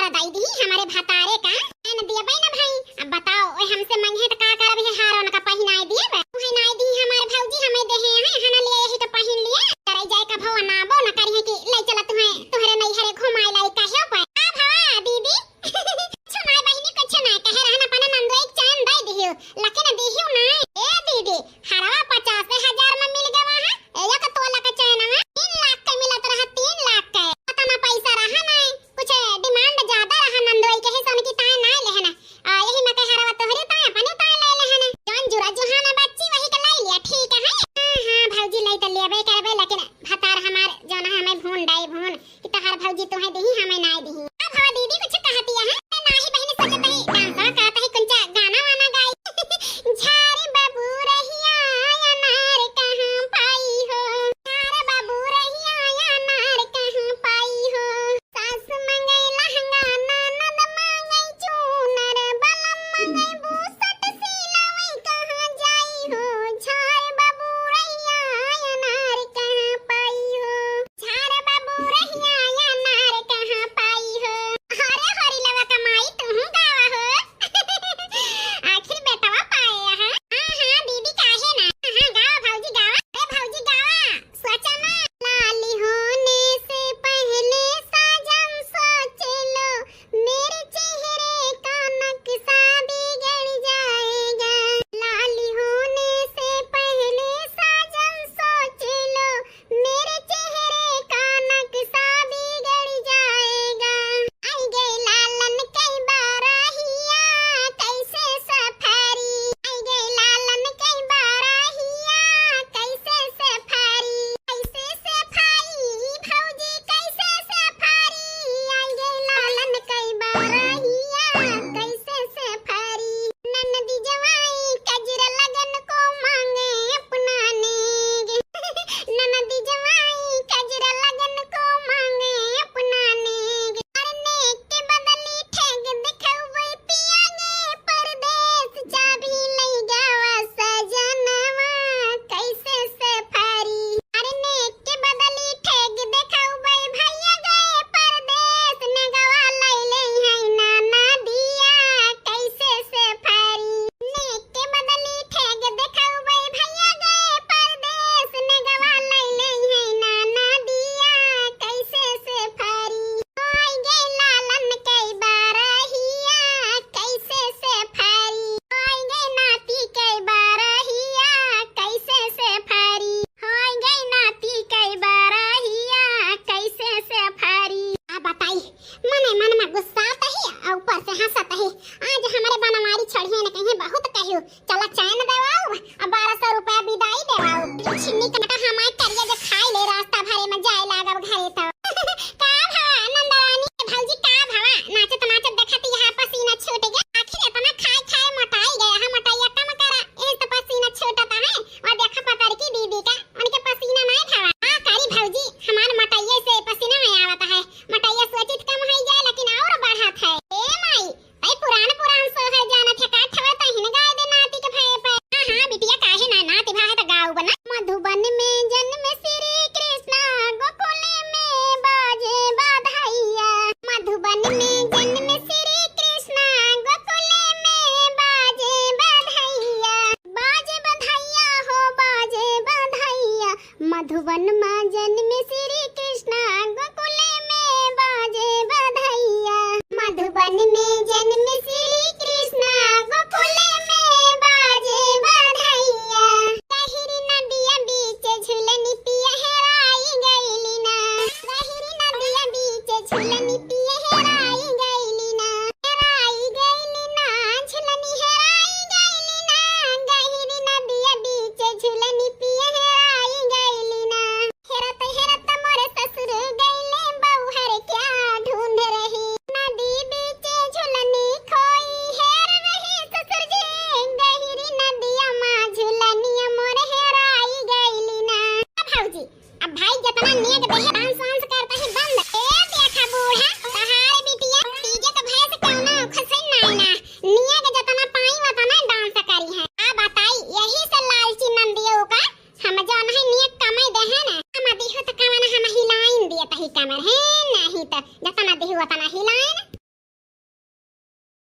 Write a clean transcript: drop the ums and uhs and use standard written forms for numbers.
हार दाई दी हमारे भतारे का न दिया भाई ना भाई। अब बताओ ओए हमसे मांगे तो का करब है हार उनका पहिनाई दिए बे तुहे नाई दी हमारे भौजी हमें देहे हैं हना लिए यही तो पहिन लिए करे जाए का भव नाबो न करी है कि ले चला तुम्हें तुम्हारे नहीं हरे घुमाई लाई काहे पे आ भवा दीदी छनाई बहिनी कुछ ना कहे रहना पना नंदो एक चैन दे दियो लके न दियो ना ए दीदी हरवा 50,000 में मिल गवा है एक तोला का चैन में 3 लाख का मिला तो रहा 3 लाख का पता ना पैसा रहा ना कुछ डिमांड ज्यादा रहा नंदोई के हिसाब की ताए ना लेहना यही में कह रहा तोहरे ताए अपने ताए ले लेहना जौन जुरा जुहाना बच्ची वही का ले लिया ठीक है हां भौजी ले त लेबे करबे लेकिन भतार हमार जौन हमें भून डाई भून कि तहार भौजी तोहे देही हमें नाई देही अब भवा दीदी कुछ कहती है नाही बहनी सोचत है डांसवा कहता है कुंचा गाना वाना गाई झारे बाबू रहिया अनार कहां पाई हो झारे बाबू रहिया अनार कहां पाई हो सास मंगई लहंगा ननद मंगई चूनर बलम मंगई बूसट सिलवई कहां जाई हो झारे बाबू रहिया अनार कहां पाई हो झारे बाबू रहिया अनार कहां पाई हो अरे हरी लवा कमाई तू गावा हो आखिर बेटवा पाए हां हां दीदी काहे ना हां गावा भौजी गावा अरे भौजी गावा सोचा ना लाली होने से पहले साजन सोच लो मेरे चेहरे का नक्शा बिगड़ जाएगा लाली होने से पहले साजन सोच लो मेरे चेहरे का नक्शा बिगड़ जाएगा आई गई लालन कई बारहिया कैसे सफारी आई गई लालन कई बारहिया कैसे सफारी कैसे सफारी भौजी कैसे सफारी आई गई लालन कई बारहिया कैसे सफारी ननदी जवाई कजरा लगन को मांगे अपनाने ननदी जवाई कजरा लगन को मांगे अपनाने करने के बदली ठेग दिखौबै पियागे परदेस चाबी लई गावा सजनवा कैसे सफारी करने के बदली ठेग दिखौबै भैया गए परदेस ने गवा लई ले है नाना दिया कैसे सफारी ने के बदली ठेग दिखौबै भैया गए परदेस ने गवा लई ले है नाना दिया कैसे सफारी आई गई लालन कई बारहिया कैसे सफारी आई गई नाती कई बारहिया कैसे सफारी आई गई नाती कई बारहिया कैसे सफारी आ बताई मने मन में गुस्सा आता है और ऊपर से हंसता है आज हमारे बनवारी चढ़िए न कहीं बहुत कहियो चला चैन देवाओ अब 1200 रुपया विदाई देवाओ छिन्नी कनका हमार करिया जे खाई ले रास्ता भरे में जाए लागब घरे तो का भवा नंदरानी भौजी का भवा नाचत नाचत देखती है पसीना छूट गया आखिर इतना खाए खाए मोटाई गया है मोटाइया कम करा ए तो पसीना छूटता है और देखा पतर की दीदी का उनके पसीना नहीं भवा हां करी भौजी हमार मोटाइया से पसीना नहीं आवता है मोटाइया सोचित कम हो जाए लेकिन और बढ़त है ए माई भाई पुरान सोहर जाना ठका ठवता हिन गाय दे नाती के भय पे हां बिटिया काहे ना नाती भा है तो गाऊ बना मधुबन में जन्म श्री कृष्ण गोकुल में बाजे बधाइया मधुबन में जन्म श्री कृष्ण गोकुल में बाजे बधाइया हो बाजे बधाइया मधुबन में जन्म श्री कृष्ण गोकुल में बाजे बधाइया मधुबन में जन्म श्री कृष्ण गोकुल में बाजे बधाइया गहिरी नदिया बीच झूलनी पिया हेराई गईली ना गहिरी नदिया बीच झूलनी पिया हेराई गईली ना झूलनी हेराई गईली ना गहिरी नदिया बीच झूलनी पिया हेराई गईली ना हेरत हेरत मोरे ससुर गईले बहू क्या ढूंढ रही नदी बीच झूलनी खोई हेर रही ससुर जी गहिरी नदिया मां झूलनिया मोरे हेराई गईली ना भौजी अब भाई जितना नेक देह डांस वांस करता है बंद ए देखा बूढ़ा तहारे बिटिया डीजे के भय से क्यों ना खसे ना निया के जितना पाई उतना डांस करी है आ बताई यही से लालची नंदियों का हम जौन है नियत कमाई दे है ना हम दिहो त कमाना हम हिलाइन दिए तही कमर है नहीं त जितना दिहो उतना हिलाइन